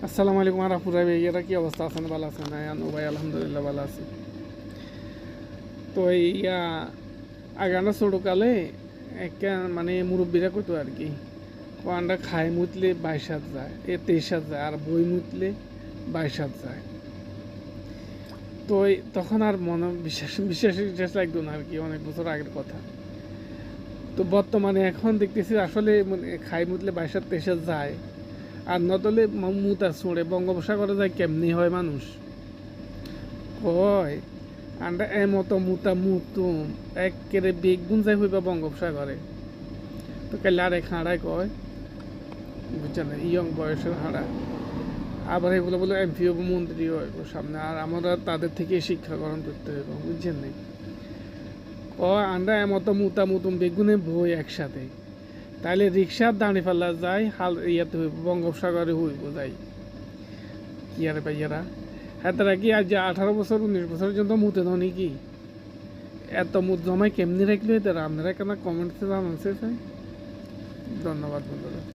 আসসালামু আলাইকুম আরাফুর ভাই, এরা কি অবস্থা আছেন? ভালো আছেন? আনু ভাই আলহামদুলিল্লাহ ভালো আছি। তো আগানা ছোটকালে একটা মানে মুরব্বীরা কইতো আর কি, কোয়ান্ডা খায় মুতলে 22 হাত যায়, 23 হাত যায়, আর বই মুতলে 22 হাত যায়। তো তখন আর মনে বিশ্বাস বিশ্বাস বিশ্বাস লাগতো না আর কি, অনেক বছর আগের কথা। তো বর্তমানে এখন দেখতেছি আসলে খাই মুতলে 22 হাত 23 হাত যায়, আর নতলে মুতা ছুঁড়ে বঙ্গোপসাগরে যায় কেমনি হয় মানুষ কয়। আন্ডা এমতো মুতা মুতুম একেবারে বেগুন যাই হইবা বঙ্গোপসাগরে। তো কালে আরেক হাঁড়ায় কয়, বুঝছেন না, ইয়ং বয়সের হাঁড়া। আবার এগুলো বলে এমপি হবো, মন্ত্রী হইব সামনে, আর আমরা তাদের থেকে শিক্ষা গ্রহণ করতে হইব, বুঝছেন না। কয় আন্ডা এমতো মুতা মুতুম বেগুনে বই একসাথে, তাইলে রিক্সার দাঁড়ি ফেলা যায়, হাল ইয়াতে হইব বঙ্গোপসাগরে হইব যাই। কি আর ভাইয়ারা, হ্যাঁ তারা কি আজ 18 বছর 19 বছর পর্যন্ত মুতে ধনি কি এত মুখ জমায় কেমনি রাখলে তারা? আপনারা কেন কমেন্টসে জানান। ধন্যবাদ বন্ধুরা।